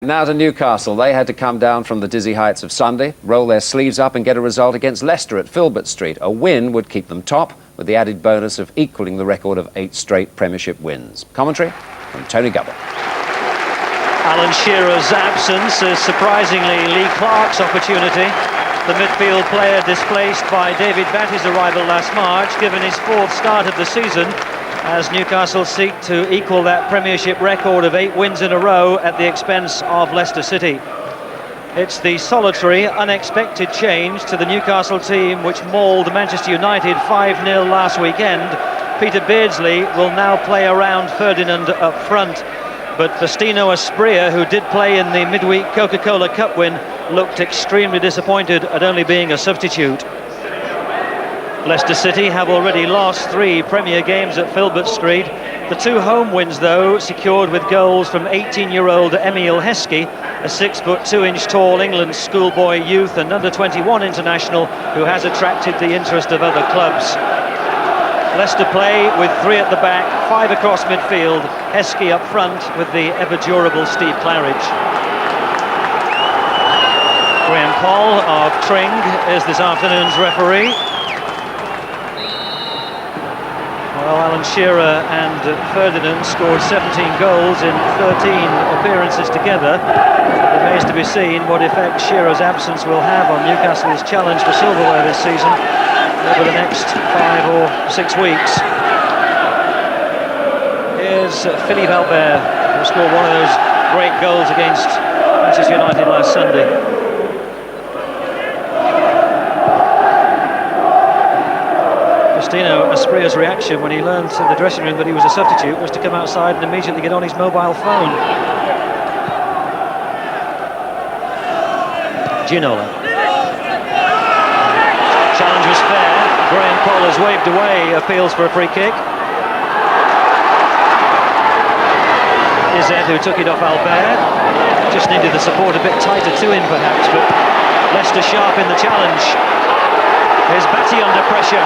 Now to Newcastle. They had to come down from the dizzy heights of Sunday, roll their sleeves up and get a result against Leicester at Filbert Street. A win would keep them top, with the added bonus of equalling the record of 8 straight Premiership wins. Commentary from Tony Gubble. Alan Shearer's absence is surprisingly Lee Clark's opportunity. The midfield player displaced by David Batty's arrival last March, given his 4th start of the season, as Newcastle seek to equal that Premiership record of 8 wins in a row at the expense of Leicester City. It's the solitary, unexpected change to the Newcastle team which mauled Manchester United 5-0 last weekend. Peter Beardsley will now play around Ferdinand up front, but Faustino Asprilla, who did play in the midweek Coca-Cola Cup win, looked extremely disappointed at only being a substitute. Leicester City have already lost 3 Premier games at Filbert Street. The 2 home wins, though, secured with goals from 18-year-old Emile Heskey, a 6'2" tall England schoolboy youth and under-21 international who has attracted the interest of other clubs. Leicester play with 3 at the back, 5 across midfield, Heskey up front with the ever-durable Steve Claridge. Graham Poll of Tring is this afternoon's referee. Well, Alan Shearer and Ferdinand scored 17 goals in 13 appearances together. It remains to be seen what effect Shearer's absence will have on Newcastle's challenge for silverware this season over the next 5 or 6 weeks. Here's Philippe Albert, who scored one of those great goals against Manchester United last Sunday. Faustino Asprilla's reaction when he learned in the dressing room that he was a substitute was to come outside and immediately get on his mobile phone. Ginola. Challenge was fair. Graham Poll has waved away appeals for a free kick. Izet, who took it off Albert, just needed the support a bit tighter to him perhaps, but Leicester sharp in the challenge. Here's Batty under pressure.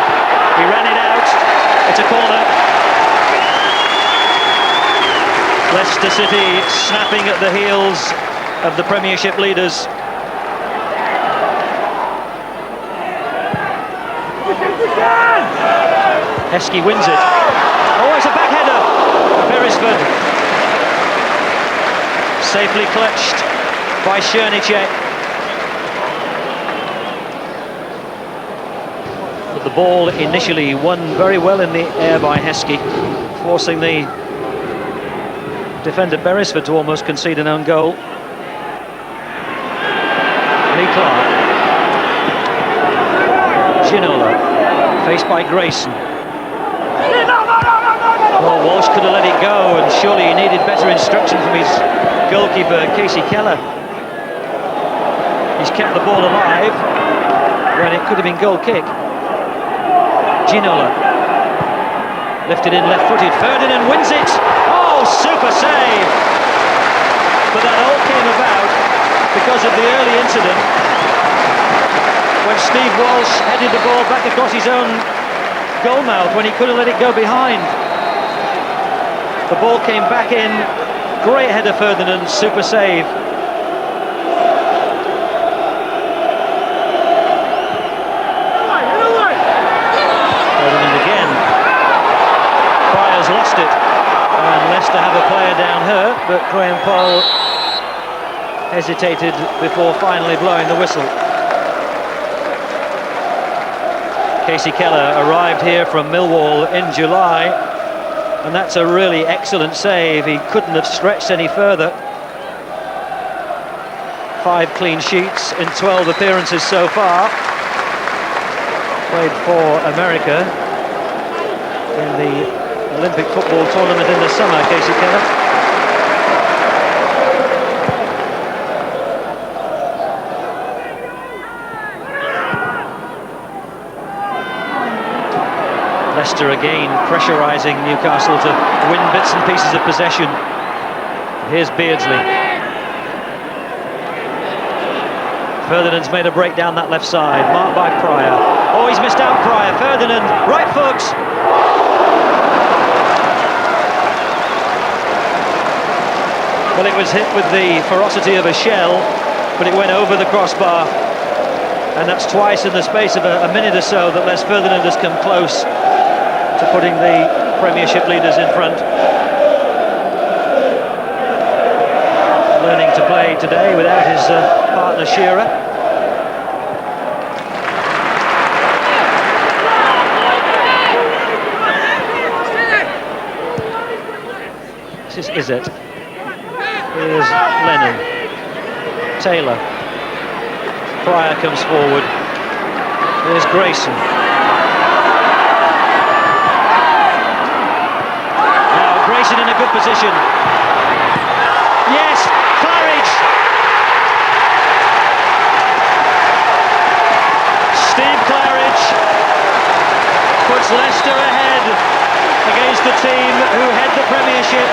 He ran it out. It's a corner. Leicester City snapping at the heels of the Premiership leaders. Heskey wins it. Oh, it's a back header. Beresford. Safely clutched by Černíček. The ball initially won very well in the air by Heskey, forcing the defender Beresford to almost concede an own goal. Lee Clark. Ginola, faced by Grayson. Well, Walsh could have let it go, and surely he needed better instruction from his goalkeeper, Casey Keller. He's kept the ball alive when it could have been goal kick. Ginola, lifted in left-footed, Ferdinand wins it. Oh, super save! But that all came about because of the early incident when Steve Walsh headed the ball back across his own goal mouth when he could have let it go behind. The ball came back in, great header Ferdinand, super save. Lost it, and Leicester have a player down hurt, but Graham Poll hesitated before finally blowing the whistle. Casey Keller arrived here from Millwall in July, and that's a really excellent save. He couldn't have stretched any further. 5 clean sheets in 12 appearances so far. Played for America in the Olympic football tournament in the summer, Casey Keller. Leicester again pressurising Newcastle to win bits and pieces of possession. Here's Beardsley. Ferdinand's made a break down that left side, marked by Pryor. Oh, he's missed out Pryor. Ferdinand, right foot. Well, it was hit with the ferocity of a shell, but it went over the crossbar. And that's twice in the space of a minute or so that Les Ferdinand has come close to putting the Premiership leaders in front. Learning to play today without his partner Shearer. This is Izzet. Here's Lennon. Taylor. Pryor comes forward. There's Grayson. Now Grayson in a good position. Yes, Claridge. Steve Claridge puts Leicester ahead against the team who head the Premiership.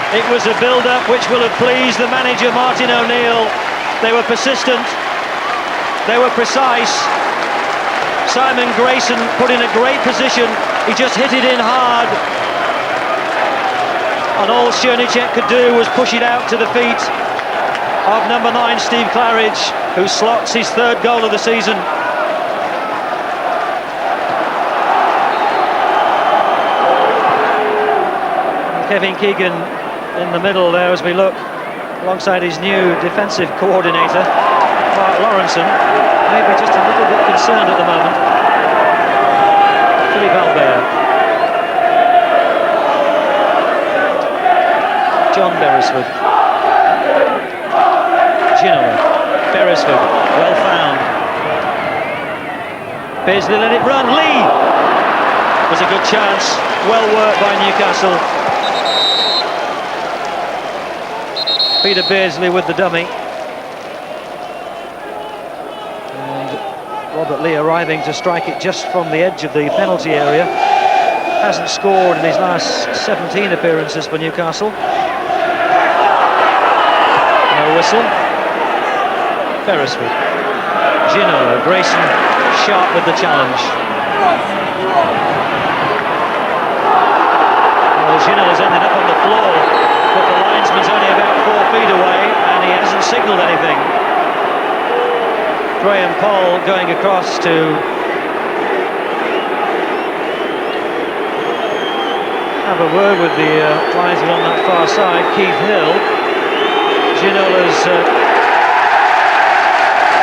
It was a build-up which will have pleased the manager Martin O'Neill. They were persistent, they were precise. Simon Grayson put in a great position, he just hit it in hard. And all Siernicek could do was push it out to the feet of number 9 Steve Claridge, who slots his 3rd goal of the season. Kevin Keegan in the middle there as we look, alongside his new defensive coordinator, Mark Lawrenson, maybe just a little bit concerned at the moment. Philippe Albert. John Beresford. Ginola. Beresford, well found. Beardsley let it run. Lee! Was a good chance, well worked by Newcastle. Peter Beardsley with the dummy. And Robert Lee arriving to strike it just from the edge of the penalty area. Hasn't scored in his last 17 appearances for Newcastle. No whistle. Beresford. Ginola. Grayson sharp with the challenge. Well, Ginola's ended up on the floor, but the linesman's only about 4 feet away and he hasn't signalled anything. Graham Poll going across to have a word with the linesman on that far side, Keith Hill. Ginola's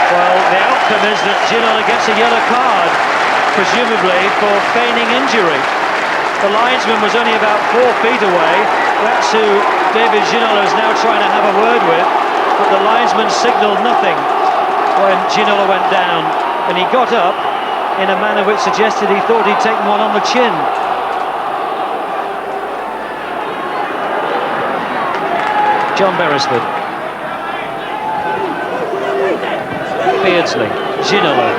well, the outcome is that Ginola gets a yellow card, presumably for feigning injury. The linesman was only about 4 feet away. That's who David Ginola is now trying to have a word with, but the linesman signalled nothing when Ginola went down, and he got up in a manner which suggested he thought he'd taken one on the chin. John Beresford. Beardsley. Ginola.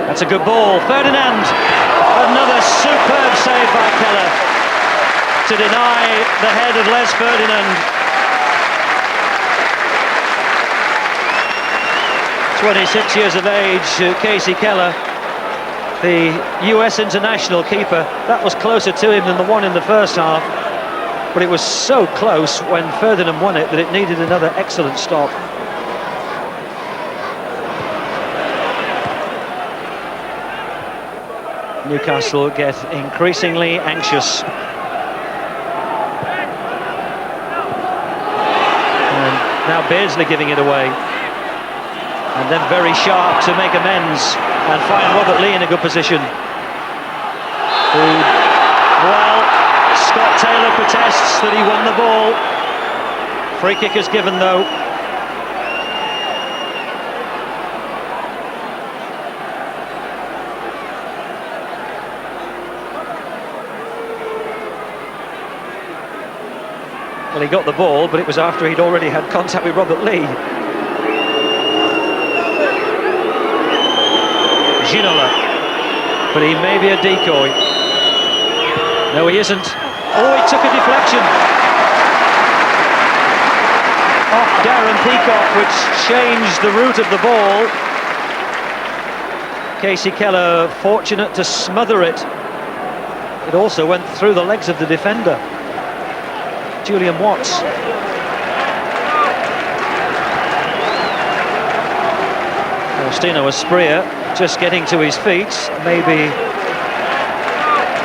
That's a good ball. Ferdinand. Another superb save by Keller to deny the head of Les Ferdinand. 26 years of age, Casey Keller, the US international keeper. That was closer to him than the one in the first half, but it was so close when Ferdinand won it that it needed another excellent stop. Newcastle get increasingly anxious. And now Beardsley giving it away. And then very sharp to make amends and find Robert Lee in a good position. Well, Scott Taylor protests that he won the ball. Free kick is given though. Well, he got the ball, but it was after he'd already had contact with Robert Lee. Ginola, but he may be a decoy. No, he isn't. Oh, he took a deflection off Darren Peacock, which changed the route of the ball. Casey Keller fortunate to smother it. It also went through the legs of the defender, Julian Watts. Faustino Asprilla just getting to his feet, maybe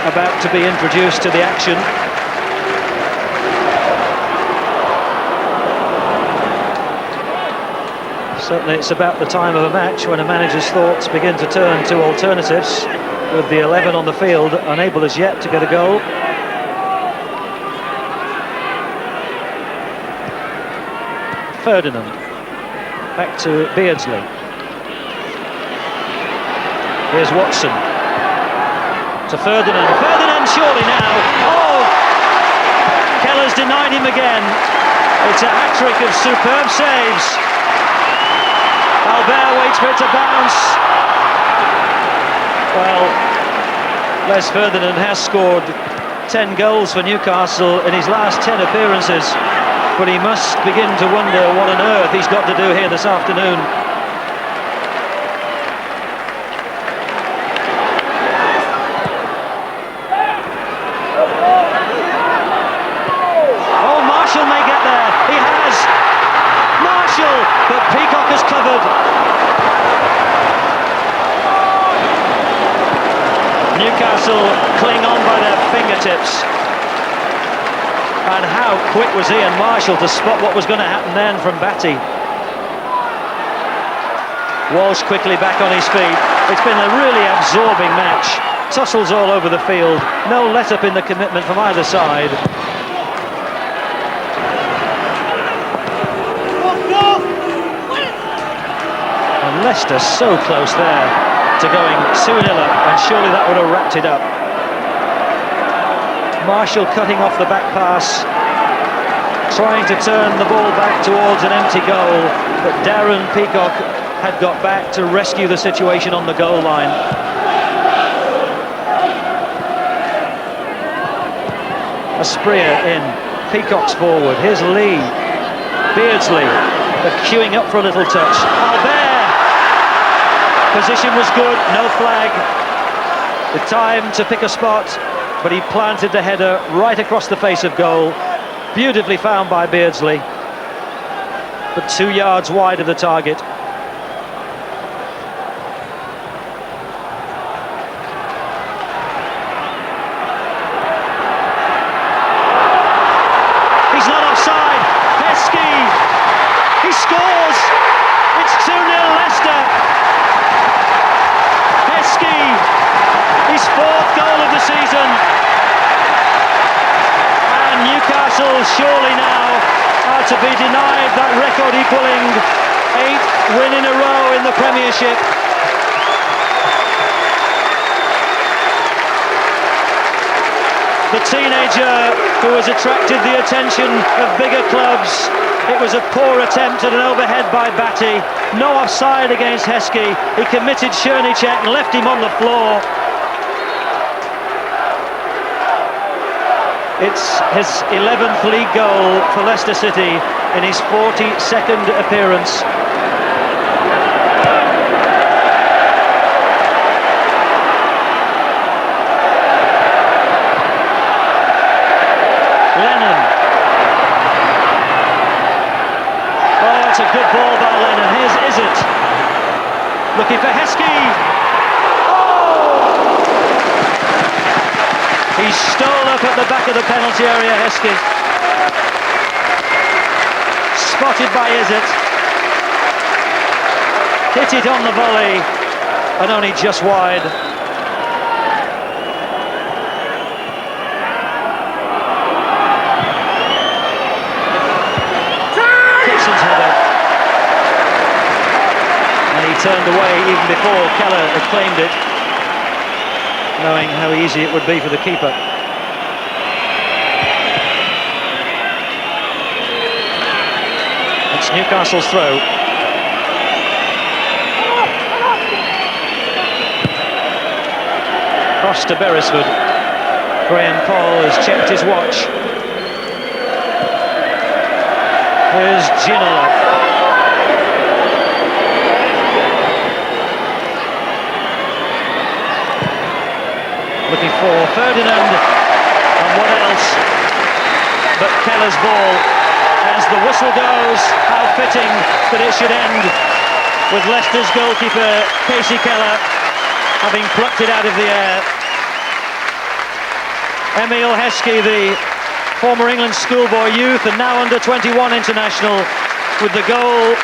about to be introduced to the action. Certainly it's about the time of a match when a manager's thoughts begin to turn to alternatives, with the 11 on the field unable as yet to get a goal. Ferdinand, back to Beardsley. Here's Watson to Ferdinand. Ferdinand surely now. Oh! Keller's denied him again. It's a hat-trick of superb saves. Albert waits for it to bounce. Well, Les Ferdinand has scored 10 goals for Newcastle in his last 10 appearances, but he must begin to wonder what on earth he's got to do here this afternoon. Oh, Marshall may get there. He has. Marshall, but Peacock has covered. Newcastle cling on by their fingertips. And how quick was Ian Marshall to spot what was going to happen then from Batty. Walsh quickly back on his feet. It's been a really absorbing match. Tussles all over the field. No let-up in the commitment from either side. And Leicester so close there to going 2-0 up, and surely that would have wrapped it up. Marshall cutting off the back pass, trying to turn the ball back towards an empty goal, but Darren Peacock had got back to rescue the situation on the goal line. Asprilla in, Peacock's forward, here's Lee, Beardsley, they're queuing up for a little touch. Albert! Position was good, no flag. The time to pick a spot, but he planted the header right across the face of goal. Beautifully found by Beardsley, but 2 yards wide of the target. He's not offside. Heskey, he scores. It's 2-0 Leicester. His 4th goal of the season, and Newcastle surely now are to be denied that record-equalling 8th win in a row in the Premiership. The teenager who has attracted the attention of bigger clubs. It was a poor attempt at an overhead by Batty. No offside against Heskey. He committed Chernychek and left him on the floor. It's his 11th league goal for Leicester City in his 42nd appearance. Lennon. Oh, it's a good ball by Lennon. Here's Izzet. Looking for Heskey. He stole up at the back of the penalty area, Heskey. Spotted by Izzet. Hit it on the volley, and only just wide. Dixon's header. And he turned away even before Keller had claimed it, knowing how easy it would be for the keeper. It's Newcastle's throw. Cross to Beresford. Graham Paul has checked his watch. Here's Ginola. looking for Ferdinand, and what else but Keller's ball. As the whistle goes, how fitting that it should end with Leicester's goalkeeper Casey Keller having plucked it out of the air. Emil Heskey, the former England schoolboy youth and now under-21 international, with the goal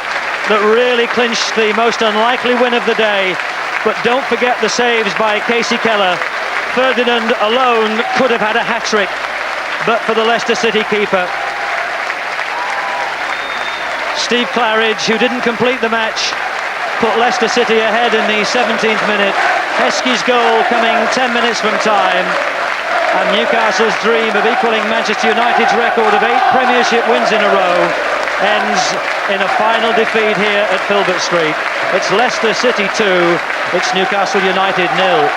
that really clinched the most unlikely win of the day. But don't forget the saves by Casey Keller. Ferdinand alone could have had a hat-trick, but for the Leicester City keeper. Steve Claridge, who didn't complete the match, put Leicester City ahead in the 17th minute. Heskey's goal coming 10 minutes from time. And Newcastle's dream of equaling Manchester United's record of 8 Premiership wins in a row ends in a final defeat here at Filbert Street. It's Leicester City 2, it's Newcastle United 0.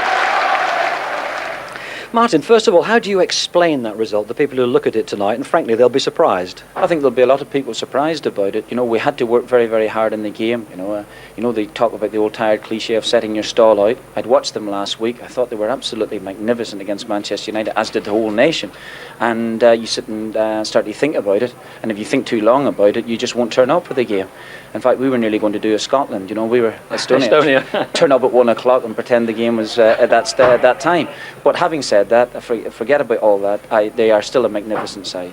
Martin, first of all, how do you explain that result? The people who look at it tonight, and frankly, they'll be surprised. I think there'll be a lot of people surprised about it. You know, we had to work very, very hard in the game. You know, they talk about the old tired cliche of setting your stall out. I'd watched them last week. I thought they were absolutely magnificent against Manchester United, as did the whole nation. And you sit and start to think about it, and if you think too long about it, you just won't turn up for the game. In fact, we were nearly going to do a Scotland. You know, we were Estonia. Turn up at 1 o'clock and pretend the game was at that time. But having said that, forget about all that. They are still a magnificent side.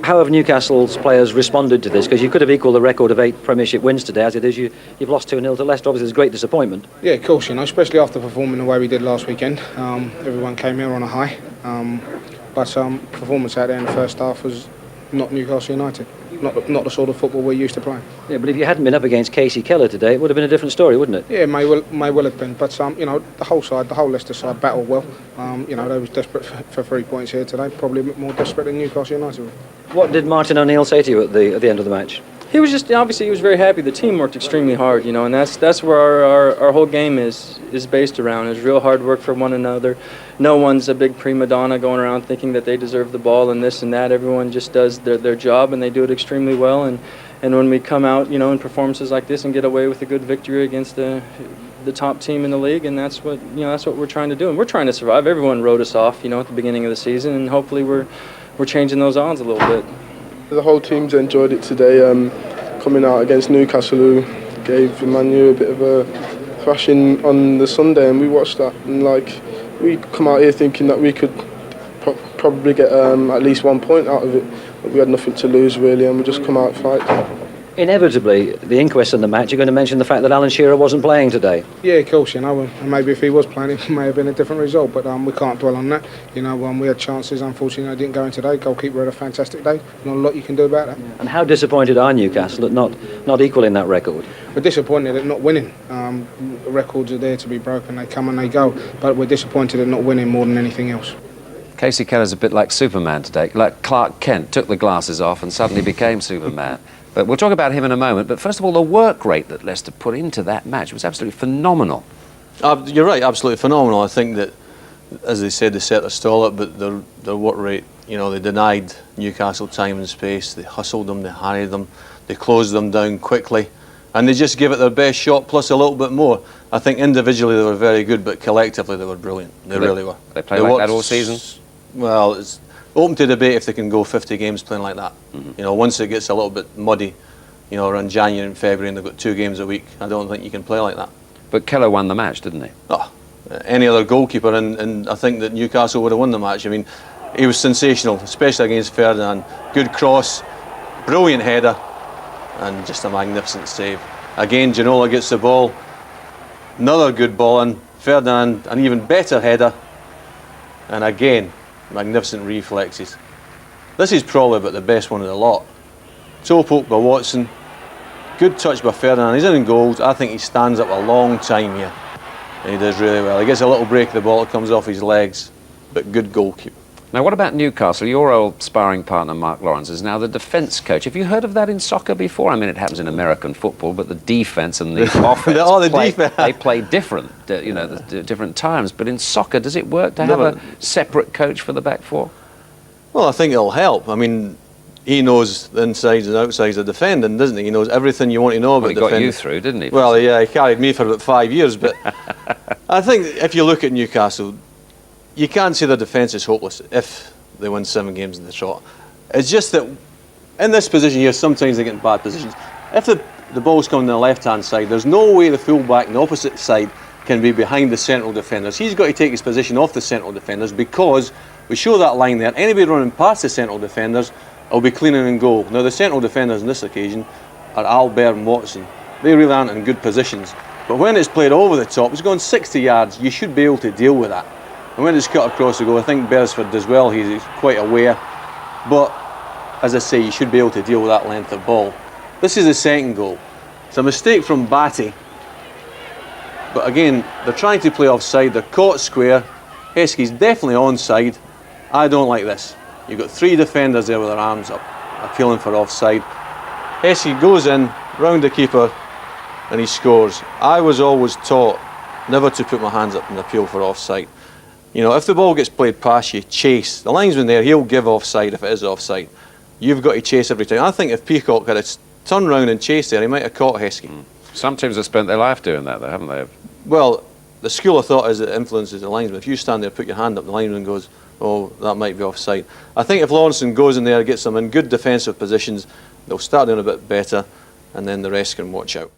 How have Newcastle's players responded to this? Because you could have equalled the record of 8 Premiership wins today. As it is, you've lost 2-0 to Leicester. Obviously, it's a great disappointment. Yeah, of course, you know, especially after performing the way we did last weekend. Everyone came here on a high. But performance out there in the first half was not Newcastle United. Not the sort of football we're used to playing. Yeah, but if you hadn't been up against Casey Keller today, it would have been a different story, wouldn't it? Yeah, may well have been. But you know, the whole Leicester side battled well. You know, they was desperate for 3 points here today. Probably a bit more desperate than Newcastle United. What did Martin O'Neill say to you at the end of the match? He was just, obviously he was very happy. The team worked extremely hard, you know, and that's where our whole game is based around. It's real hard work for one another. No one's a big prima donna going around thinking that they deserve the ball and this and that. Everyone just does their job, and they do it extremely well. And when we come out, you know, in performances like this and get away with a good victory against the top team in the league, and that's what we're trying to do. And we're trying to survive. Everyone wrote us off, you know, at the beginning of the season, and hopefully we're changing those odds a little bit. The whole team's enjoyed it today, coming out against Newcastle, who gave Man U a bit of a thrashing on the Sunday, and we watched that, and like, we come out here thinking that we could probably get at least 1 point out of it, but we had nothing to lose really, and we just come out and fight. Inevitably, the inquest on the match, you're going to mention the fact that Alan Shearer wasn't playing today. Yeah, of course, you know, and maybe if he was playing, it may have been a different result, but we can't dwell on that. You know, we had chances, unfortunately, they didn't go in today. Goalkeeper had a fantastic day. Not a lot you can do about that. And how disappointed are Newcastle at not equalling that record? We're disappointed at not winning. The records are there to be broken. They come and they go, but we're disappointed at not winning more than anything else. Casey Keller's a bit like Superman today, like Clark Kent, took the glasses off and suddenly became Superman. But we'll talk about him in a moment. But first of all, the work rate that Leicester put into that match was absolutely phenomenal. You're right, absolutely phenomenal. I think that, as they said, they set their stall up, but their work rate, you know, they denied Newcastle time and space. They hustled them, they harried them, they closed them down quickly, and they just gave it their best shot plus a little bit more. I think individually they were very good, but collectively they were brilliant. They really were. They played like that all season? Well, it's open to debate if they can go 50 games playing like that. You know, once it gets a little bit muddy, you know, around January and February, and they've got 2 games a week, I don't think you can play like that. But Keller won the match, didn't he? Oh, any other goalkeeper, and I think that Newcastle would have won the match. I mean, he was sensational, especially against Ferdinand. Good cross, brilliant header, and just a magnificent save. Again, Ginola gets the ball, another good ball in. Ferdinand, an even better header, and again, magnificent reflexes. This is probably about the best one of the lot. Toe poke by Watson, good touch by Ferdinand. He's in goals. I think he stands up a long time here, and he does really well. He gets a little break of the ball, it comes off his legs, but good goalkeeper. Now, what about Newcastle? Your old sparring partner, Mark Lawrence, is now the defence coach. Have you heard of that in soccer before? I mean, it happens in American football, but the defence and the offence, they play different, you know, different times. But in soccer, does it work to have a separate coach for the back four? Well, I think it'll help. I mean, he knows the insides and outsides of defending, doesn't he? He knows everything you want to know about defending. He got you through, didn't he? Well, yeah, he carried me for about 5 years, but I think if you look at Newcastle, you can't say their defence is hopeless if they win 7 games in the trot. It's just that in this position here, sometimes they get in bad positions. If the ball's coming on the left-hand side, there's no way the full-back on the opposite side can be behind the central defenders. He's got to take his position off the central defenders, because we show that line there. Anybody running past the central defenders will be cleaning and goal. Now, the central defenders on this occasion are Albert and Watson. They really aren't in good positions. But when it's played over the top, it's gone 60 yards, you should be able to deal with that. And when it's cut across the goal, I think Beresford does well, he's quite aware. But, as I say, you should be able to deal with that length of ball. This is the second goal. It's a mistake from Batty. But again, they're trying to play offside, they're caught square. Heskey's definitely onside. I don't like this. You've got 3 defenders there with their arms up, appealing for offside. Heskey goes in, round the keeper, and he scores. I was always taught never to put my hands up and appeal for offside. You know, if the ball gets played past you, chase. The linesman there, he'll give offside if it is offside. You've got to chase every time. I think if Peacock had turned round and chased there, he might have caught Heskey. Some teams have spent their life doing that, though, haven't they? Well, the school of thought is it influences the linesman. If you stand there, put your hand up, the linesman goes, oh, that might be offside. I think if Lawrenson goes in there, gets them in good defensive positions, they'll start doing a bit better, and then the rest can watch out.